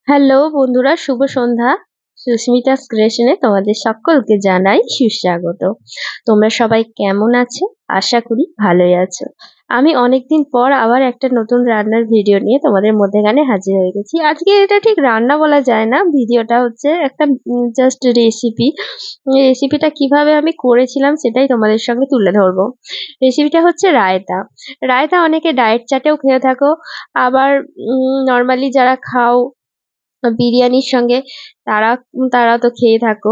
Hello বন্ধুরা, শুভ সন্ধ্যা। সুস্মিতাস ক্রিয়েশনে তোমাদের সকলকে জানাই সুস্বাগত। তোমরা সবাই কেমন আছো? আশা করি ভালোই আছো। আমি অনেকদিন পর আবার একটা নতুন রান্নার ভিডিও নিয়ে তোমাদের মধ্যেখানে হাজির হয়ে গেছি। আজকে এটা ঠিক রান্না বলা যায় না, ভিডিওটা হচ্ছে একটা জাস্ট রেসিপি। রেসিপিটা কিভাবে আমি করেছিলাম সেটাই তোমাদের সঙ্গে তুলে ধরবো। রেসিপিটা হচ্ছে রায়তা। রায়তা অনেকে ডায়েট চাটেও খেয়ে থাকো, আবার নর্মালি যারা খাও বিরিয়ানির সঙ্গে তারা তারা তো খেয়ে থাকো।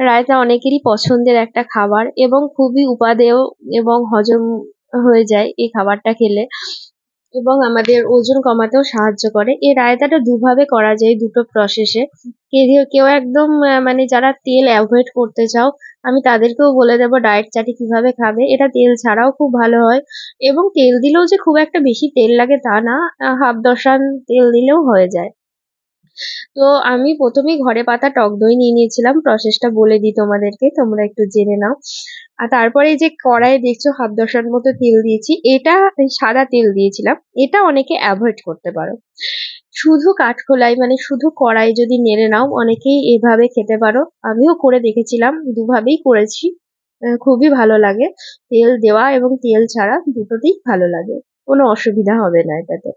রায়তা অনেকেরই পছন্দের একটা খাবার এবং খুবই উপাদেয় এবং হজম হয়ে যায় এই খাবারটা খেলে, এবং আমাদের ওজন কমাতেও সাহায্য করে। এই রায়তাটা দুভাবে করা যায়, দুটো প্রসেসে। কেউ কেউ একদম মানে যারা তেল অ্যাভয়েড করতে চাও, আমি তাদেরকেও বলে দেবো ডায়েট চাটে কিভাবে খাবে। এটা তেল ছাড়াও খুব ভালো হয়, এবং তেল দিলেও যে খুব একটা বেশি তেল লাগে তা না, হাফ দশান তেল দিলেও হয়ে যায়। তো আমি প্রথমেই ঘরে পাতা টক দই নিয়ে নিয়েছিলাম। প্রসেসটা বলে দিই তোমাদেরকে, তোমরা একটু জেনে নাও। আর তারপরে এই যে কড়াইয়ে দেখছো হাফ দশার মতো তেল দিয়েছি, এটা সাদা তেল দিয়েছিলাম। এটা অনেকে অ্যাভয়েড করতে পারো। শুধু কাঠখোলায় মানে শুধু কড়াই যদি নেড়ে নাও, অনেকেই এভাবে খেতে পারো। আমিও করে দেখেছিলাম, দুভাবেই করেছি। খুবই ভালো লাগে। তেল দেওয়া এবং তেল ছাড়া দুটোতেই ভালো লাগে, কোনো অসুবিধা হবে না এটাতে।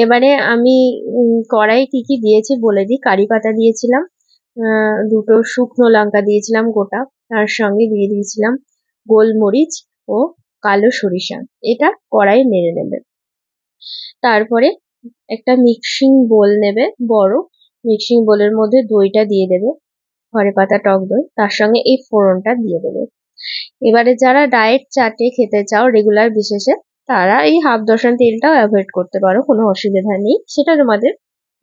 এবারে আমি কড়াই কি কি দিয়েছি বলে দিই। কারি পাতা দিয়েছিলাম, দুটো শুকনো লঙ্কা দিয়েছিলাম গোটা, তার সঙ্গে দিয়ে দিয়েছিলাম গোলমরিচ ও কালো সরিষা। এটা কড়াই নেড়ে নেবে। তারপরে একটা মিক্সিং বোল নেবে, বড় মিক্সিং বোলের মধ্যে দইটা দিয়ে দেবে, ঘরে পাতা টক দই, তার সঙ্গে এই ফোড়নটা দিয়ে দেবে। এবারে যারা ডায়েট চাটে খেতে চাও রেগুলার বিশেষে, তারা এই হাফ দশান তেলটাও অ্যাভয়েড করতে পারো, কোনো অসুবিধা নেই। সেটা তোমাদের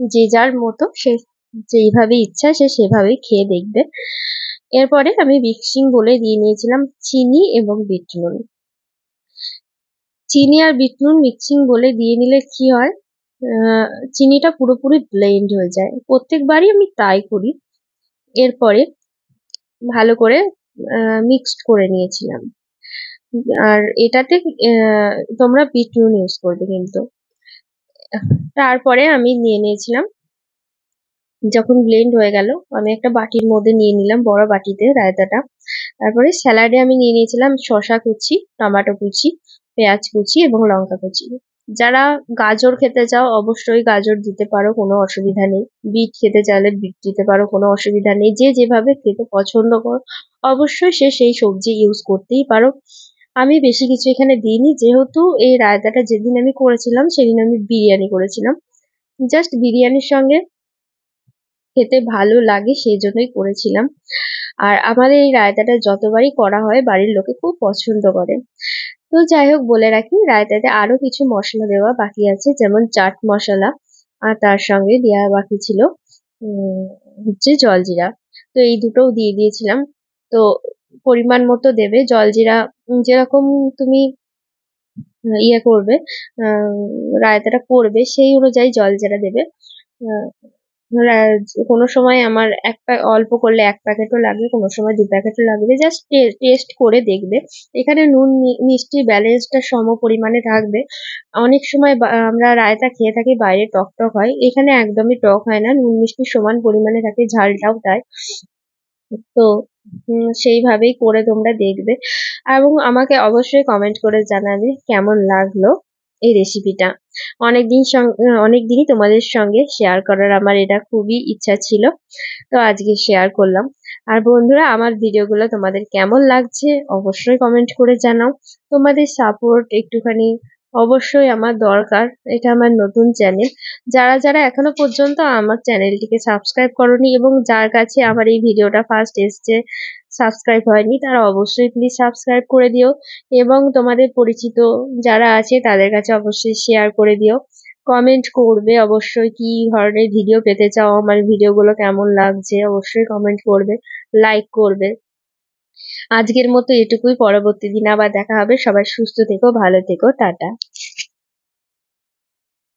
যে যার মতো, সে যেইভাবে ইচ্ছা সে সেভাবেই খেয়ে দেখবে। এরপরে আমি মিক্সিং বলে দিয়ে নিয়েছিলাম চিনি এবং বিট নুন। চিনি আর বিট নুন মিক্সিং বলে দিয়ে নিলে কি হয়, আহ, চিনিটা পুরোপুরি ব্লেন্ড হয়ে যায়। প্রত্যেকবারই আমি তাই করি। এরপরে ভালো করে মিক্সড করে নিয়েছিলাম। আর এটাতে তোমরা বিট নুন ইউজ করবে কিন্তু। তারপরে আমি নিয়ে নিয়েছিলাম, যখন ব্লেন্ড হয়ে গেল আমি একটা বাটির মধ্যে নিয়ে নিলাম, বড় বাটিতে রায়তাটা। তারপরে স্যালাডে আমি নিয়ে নিয়েছিলাম শসা কুচি, টমেটো কুচি, পেঁয়াজ কুচি এবং লঙ্কা কুচি। যারা গাজর খেতে চাও অবশ্যই গাজর দিতে পারো, কোনো অসুবিধা নেই। বিট খেতে চাইলে বিট দিতে পারো, কোনো অসুবিধা নেই। যে যেভাবে খেতে পছন্দ করো অবশ্যই সে সেই সবজি ইউজ করতেই পারো। আমি বেশি কিছু এখানে দিইনি, যেহেতু এই রায়তাটা যেদিন আমি করেছিলাম সেদিন আমি বিরিয়ানি করেছিলাম। জাস্ট বিরিয়ানির সঙ্গে খেতে ভালো লাগে সেই জন্যই করেছিলাম। আর আমাদের এই রায়তাটা যতবারই করা হয় বাড়ির লোকে খুব পছন্দ করে। তো যাই হোক, বলে রাখি রায়তাতে আরো কিছু মশলা দেওয়া বাকি আছে, যেমন চাট মশলা, আর তার সঙ্গে দেওয়া বাকি ছিল উম হচ্ছে জলজিরা। তো এই দুটোও দিয়ে দিয়েছিলাম। তো পরিমাণ মতো দেবে জলজিরা, যেরকম তুমি ইয়ে করবে, রায়তাটা করবে সেই অনুযায়ী জলজিরা দেবে। আহ, কোনো সময় আমার অল্প করলে 1 প্যাকেটও লাগবে, কোনো সময় 2 প্যাকেটও লাগবে। জাস্ট টেস্ট করে দেখবে। এখানে নুন মিষ্টি ব্যালেন্সটা সম পরিমাণে থাকবে। অনেক সময় আমরা রায়তা খেয়ে থাকি বাইরে টক টক হয়, এখানে একদমই টক হয় না, নুন মিষ্টি সমান পরিমাণে থাকে, ঝালটাও তাই। তো সেইভাবেই করে তোমরা দেখবে, এবং আমাকে অবশ্যই কমেন্ট করে জানাবে কেমন লাগলো এই রেসিপিটা। অনেকদিনই তোমাদের সঙ্গে শেয়ার করার আমার এটা খুবই ইচ্ছা ছিল, তো আজকে শেয়ার করলাম। আর বন্ধুরা, আমার ভিডিওগুলো তোমাদের কেমন লাগছে অবশ্যই কমেন্ট করে জানাও। তোমাদের সাপোর্ট একটুখানি অবশ্যই আমার দরকার। এটা আমার নতুন চ্যানেল। যারা যারা এখনো পর্যন্ত আমার চ্যানেলটিকে সাবস্ক্রাইব করোনি এবং যার কাছে আমার এই ভিডিওটা ফার্স্ট এসছে, সাবস্ক্রাইব হয়নি, তারা অবশ্যই প্লিজ সাবস্ক্রাইব করে দিও, এবং তোমাদের পরিচিত যারা আছে তাদের কাছে অবশ্যই শেয়ার করে দিও। কমেন্ট করবে অবশ্যই কি ধরনের ভিডিও পেতে চাও, আমার ভিডিওগুলো কেমন লাগছে অবশ্যই কমেন্ট করবে, লাইক করবে। আজকের মতো এটুকুই, পরবর্তী দিন আবার দেখা হবে। সবাই সুস্থ থেকো, ভালো থেকো, টাটা।